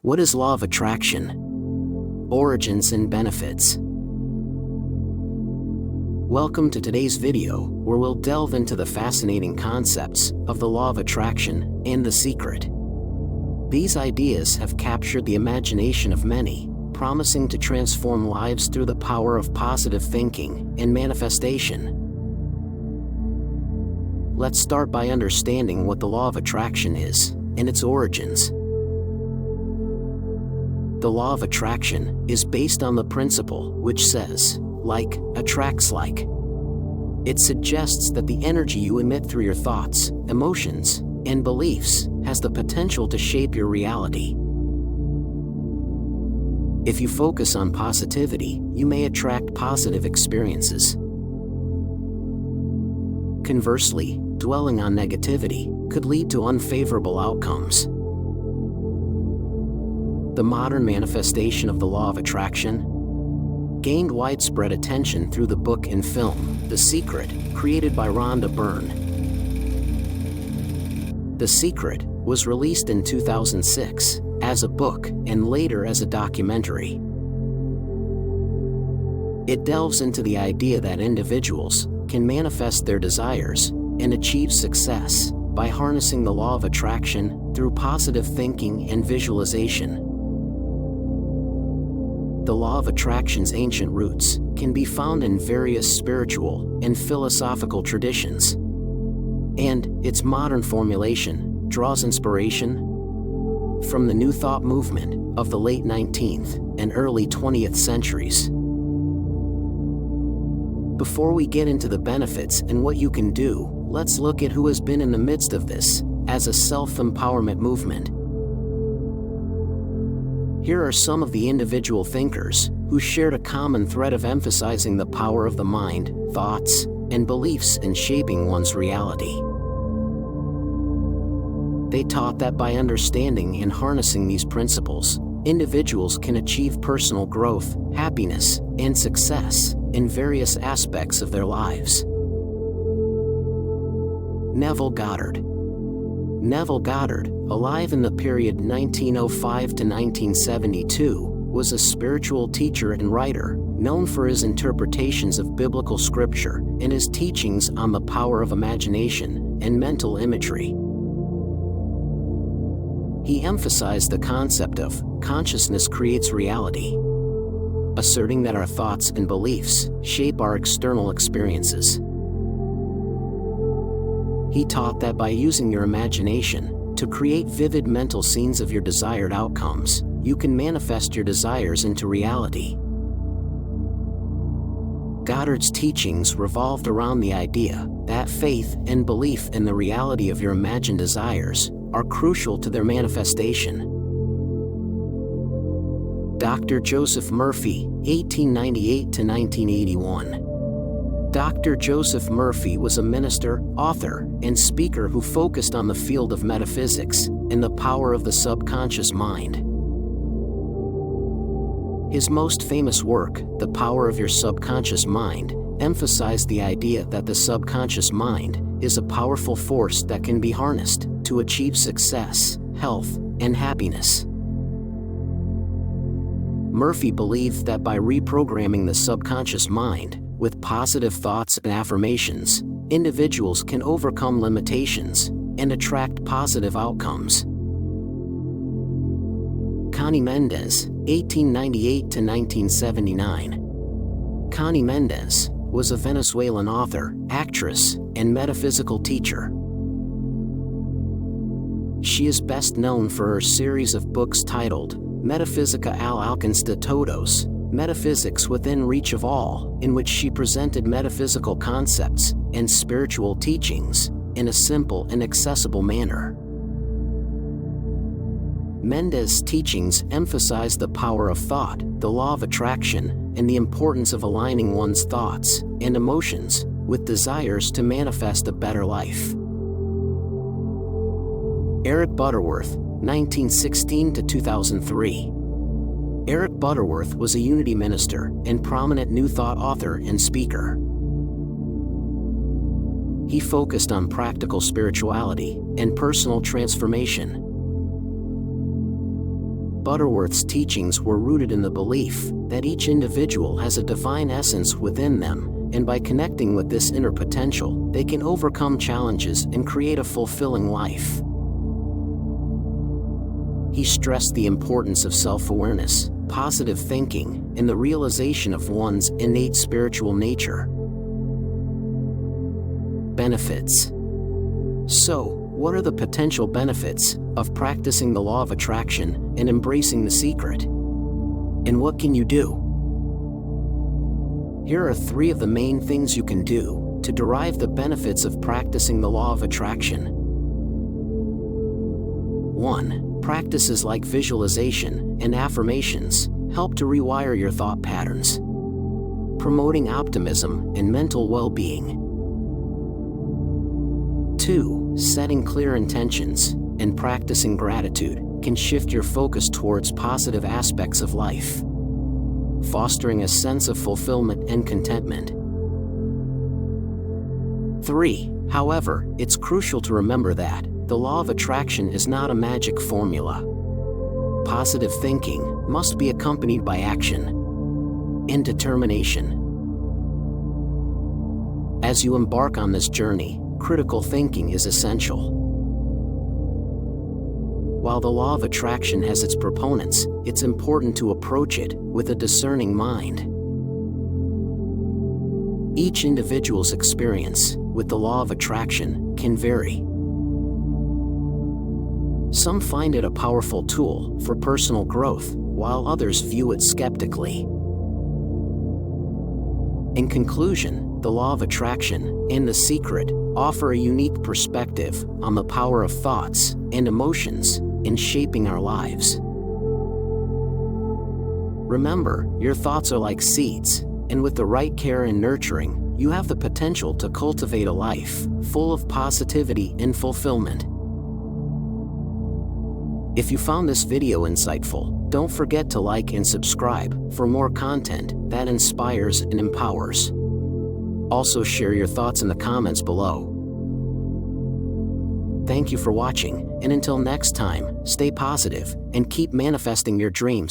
What is law of attraction? Origins and benefits. Welcome to today's video, where we'll delve into the fascinating concepts of the law of attraction and the secret. These ideas have captured the imagination of many, promising to transform lives through the power of positive thinking and manifestation. Let's start by understanding what the law of attraction is and its origins. The law of attraction is based on the principle which says, like attracts like. It suggests that the energy you emit through your thoughts, emotions, and beliefs has the potential to shape your reality. If you focus on positivity, you may attract positive experiences. Conversely, dwelling on negativity could lead to unfavorable outcomes. The modern manifestation of the law of attraction gained widespread attention through the book and film, The Secret, created by Rhonda Byrne. The Secret was released in 2006 as a book and later as a documentary. It delves into the idea that individuals can manifest their desires and achieve success by harnessing the law of attraction through positive thinking and visualization. The law of attraction's ancient roots can be found in various spiritual and philosophical traditions, and its modern formulation draws inspiration from the New Thought movement of the late 19th and early 20th centuries. Before we get into the benefits and what you can do, let's look at who has been in the midst of this as a self-empowerment movement. Here are some of the individual thinkers who shared a common thread of emphasizing the power of the mind, thoughts, and beliefs in shaping one's reality. They taught that by understanding and harnessing these principles, individuals can achieve personal growth, happiness, and success in various aspects of their lives. Neville Goddard. Neville Goddard, alive in the period 1905 to 1972, was a spiritual teacher and writer, known for his interpretations of biblical scripture and his teachings on the power of imagination and mental imagery. He emphasized the concept of consciousness creates reality, asserting that our thoughts and beliefs shape our external experiences. He taught that by using your imagination to create vivid mental scenes of your desired outcomes, you can manifest your desires into reality. Goddard's teachings revolved around the idea that faith and belief in the reality of your imagined desires are crucial to their manifestation. Dr. Joseph Murphy, 1898 to 1981. Dr. Joseph Murphy was a minister, author, and speaker who focused on the field of metaphysics and the power of the subconscious mind. His most famous work, The Power of Your Subconscious Mind, emphasized the idea that the subconscious mind is a powerful force that can be harnessed to achieve success, health, and happiness. Murphy believed that by reprogramming the subconscious mind with positive thoughts and affirmations, individuals can overcome limitations and attract positive outcomes. Connie Mendez, 1898 to 1979. Connie Mendez was a Venezuelan author, actress, and metaphysical teacher. She is best known for her series of books titled Metafísica al alcance de todos, Metaphysics Within Reach of All, in which she presented metaphysical concepts and spiritual teachings in a simple and accessible manner. Mendez's teachings emphasize the power of thought, the law of attraction, and the importance of aligning one's thoughts and emotions with desires to manifest a better life. Eric Butterworth, 1916 to 2003. Eric Butterworth was a Unity minister and prominent New Thought author and speaker. He focused on practical spirituality and personal transformation. Butterworth's teachings were rooted in the belief that each individual has a divine essence within them, and by connecting with this inner potential, they can overcome challenges and create a fulfilling life. He stressed the importance of self-awareness, positive thinking, and the realization of one's innate spiritual nature. Benefits. So, what are the potential benefits of practicing the law of attraction and embracing the secret? And what can you do? Here are 3 of the main things you can do to derive the benefits of practicing the law of attraction. 1. Practices like visualization and affirmations help to rewire your thought patterns, promoting optimism and mental well-being. 2. Setting clear intentions and practicing gratitude can shift your focus towards positive aspects of life, fostering a sense of fulfillment and contentment. 3. However, it's crucial to remember that the law of attraction is not a magic formula. Positive thinking must be accompanied by action and determination. As you embark on this journey, critical thinking is essential. While the law of attraction has its proponents, it's important to approach it with a discerning mind. Each individual's experience with the law of attraction can vary. Some find it a powerful tool for personal growth, while others view it skeptically. In conclusion, the law of attraction and the secret offer a unique perspective on the power of thoughts and emotions in shaping our lives. Remember, your thoughts are like seeds, and with the right care and nurturing, you have the potential to cultivate a life full of positivity and fulfillment. If you found this video insightful, don't forget to like and subscribe for more content that inspires and empowers. Also share your thoughts in the comments below. Thank you for watching, and until next time, stay positive and keep manifesting your dreams.